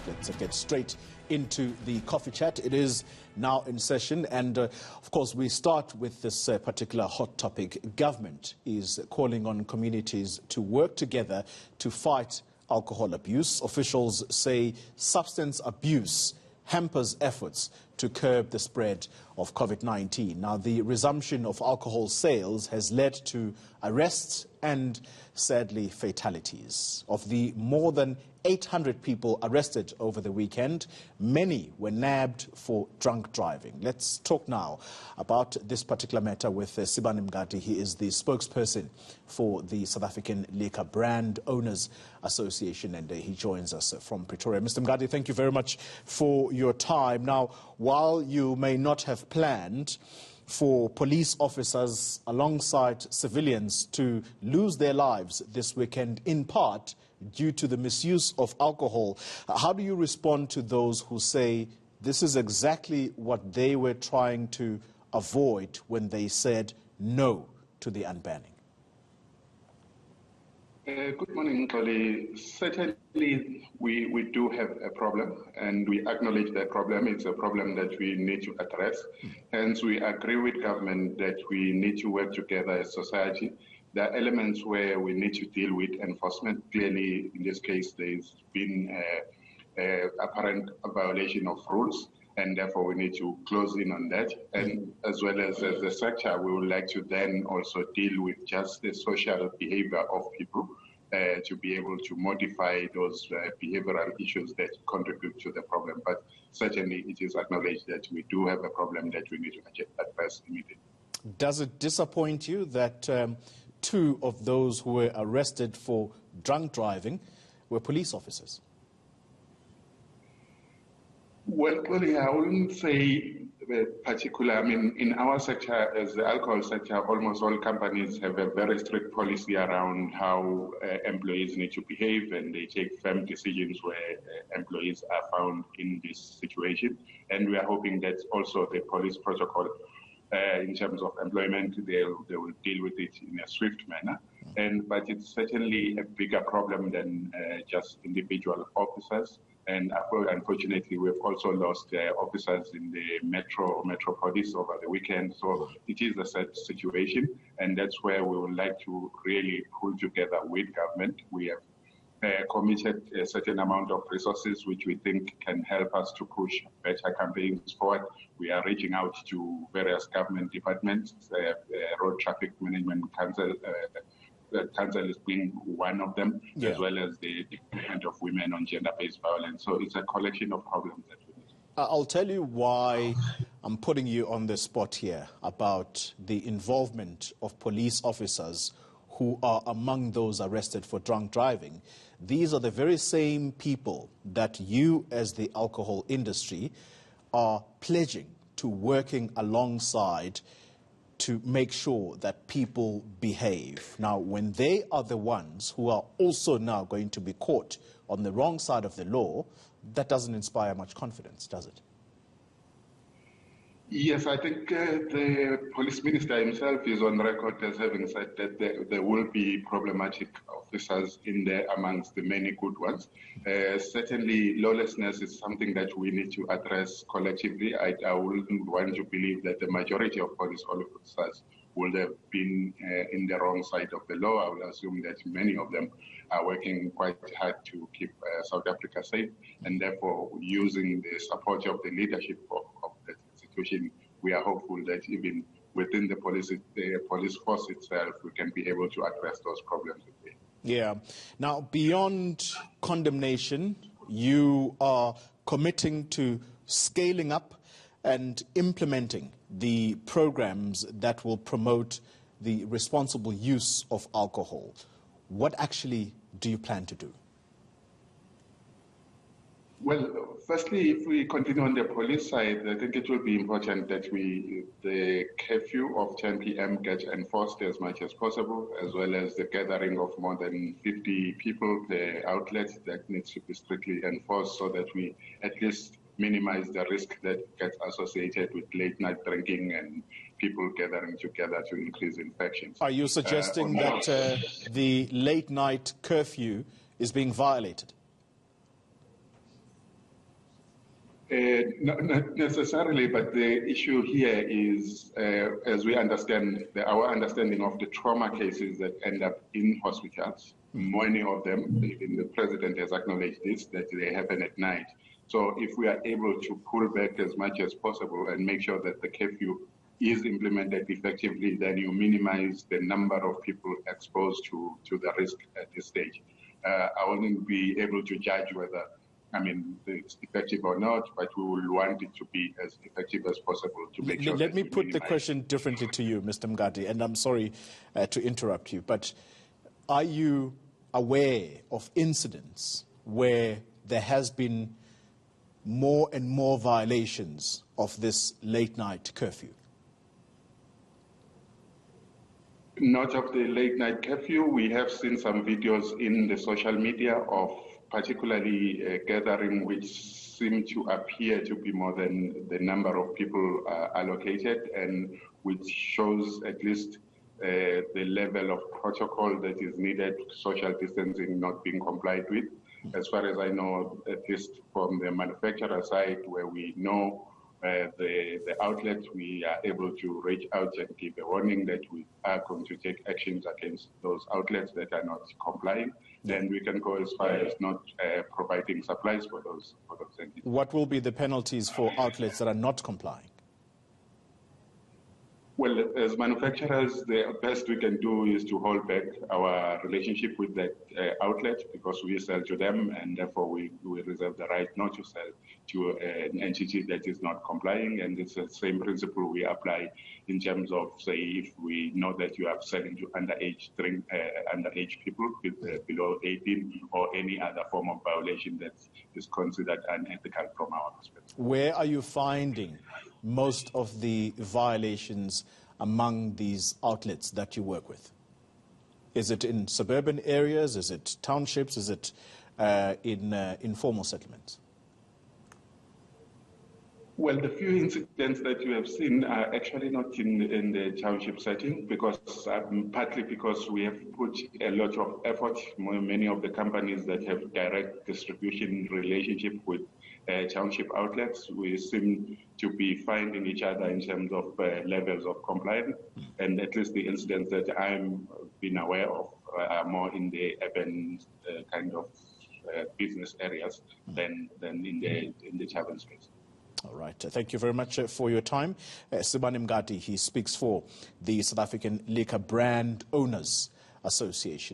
Let's get straight into the coffee chat. It is now in session, and of course we start with this particular hot topic. Government is calling on communities to work together to fight alcohol abuse. Officials say substance abuse hampers efforts to curb the spread of COVID-19. Now, the resumption of alcohol sales has led to arrests and, sadly, fatalities. Of the more than 800 people arrested over the weekend, many were nabbed for drunk driving. Let's talk now about this particular matter with Sibani Mngadi. He is the spokesperson for the South African Liquor Brand Owners Association, and he joins us from Pretoria. Mr. Mngadi, thank you very much for your time. Now, while you may not have planned for police officers alongside civilians to lose their lives this weekend, in part due to the misuse of alcohol, how do you respond to those who say this is exactly what they were trying to avoid when they said no to the unbanning? Good morning, Nkoli. Certainly, we do have a problem, and we acknowledge that problem. It's a problem that we need to address. Hence, we agree with government that we need to work together as society. There are elements where we need to deal with enforcement. Clearly, in this case, there's been an apparent violation of rules, and therefore we need to close in on that. And as well as the sector, we would like to then also deal with just the social behavior of people to be able to modify those behavioral issues that contribute to the problem. But certainly it is acknowledged that we do have a problem that we need to address immediately. Does it disappoint you that two of those who were arrested for drunk driving were police officers? Well, clearly, I wouldn't say particular. I mean, in our sector, as the alcohol sector, almost all companies have a very strict policy around how employees need to behave, and they take firm decisions where employees are found in this situation. And we are hoping that also the police protocol, in terms of employment, they will deal with it in a swift manner. But it's certainly a bigger problem than just individual officers. And unfortunately, we've also lost officers in the metropolis over the weekend. So it is a sad situation, and that's where we would like to really pull together with government. We have committed a certain amount of resources which we think can help us to push better campaigns forward. We are reaching out to various government departments, Road Traffic Management Council. The council is being one of them, as well as the Department of Women on Gender-Based Violence. So it's a collection of problems that we need. I'll tell you why I'm putting you on the spot here about the involvement of police officers who are among those arrested for drunk driving. These are the very same people that you, as the alcohol industry, are pledging to working alongside to make sure that people behave. Now, when they are the ones who are also now going to be caught on the wrong side of the law, that doesn't inspire much confidence, does it? Yes, I think the police minister himself is on record as having said that there will be problematic officers in there amongst the many good ones. Certainly, lawlessness is something that we need to address collectively. I wouldn't want to believe that the majority of police officers would have been in the wrong side of the law. I would assume that many of them are working quite hard to keep South Africa safe, and therefore using the support of the leadership of the institution, we are hopeful that even within the police force itself, we can be able to address those problems. Yeah. Now, beyond condemnation, you are committing to scaling up and implementing the programs that will promote the responsible use of alcohol. What actually do you plan to do? Well, firstly, if we continue on the police side, I think it will be important that the curfew of 10 p.m. gets enforced as much as possible, as well as the gathering of more than 50 people per outlet that needs to be strictly enforced so that we at least minimize the risk that gets associated with late night drinking and people gathering together to increase infections. Are you suggesting that the late night curfew is being violated? Not necessarily, but the issue here is, as we understand, our understanding of the trauma cases that end up in hospitals, many of them, even the president has acknowledged this, that they happen at night. So if we are able to pull back as much as possible and make sure that the curfew is implemented effectively, then you minimize the number of people exposed to the risk at this stage. I wouldn't be able to judge whether it's effective or not, but we will want it to be as effective as possible to make sure. Let me put the question differently to you, Mr. Mngadi, and I'm sorry to interrupt you, but are you aware of incidents where there has been more and more violations of this late-night curfew? Not of the late-night curfew. We have seen some videos in the social media of particularly a gathering which seem to appear to be more than the number of people allocated, and which shows at least the level of protocol that is needed, social distancing not being complied with. As far as I know, at least from the manufacturer side, where we know the outlet, we are able to reach out and give a warning that we are going to take actions against those outlets that are not complying. Then we can go as far as not providing supplies for those entities. What will be the penalties for outlets that are not complying? Well, as manufacturers, the best we can do is to hold back our relationship with that outlet, because we sell to them, and therefore we reserve the right not to sell to an entity that is not complying. And it's the same principle we apply in terms of, say, if we know that you are selling to underage people with, below 18, or any other form of violation that is considered unethical from our perspective. Where are you finding most of the violations among these outlets that you work with? Is it in suburban areas? Is it townships? Is it in informal settlements? Well, the few incidents that you have seen are actually not in the township setting, because partly because we have put a lot of effort. Many of the companies that have direct distribution relationship with township outlets, we seem to be finding each other in terms of levels of compliance, and at least the incidents that I'm been aware of are more in the urban kind of business areas than in the tavern space. All right. Thank you very much for your time. Sibani Mngadi, he speaks for the South African Liquor Brand Owners Association.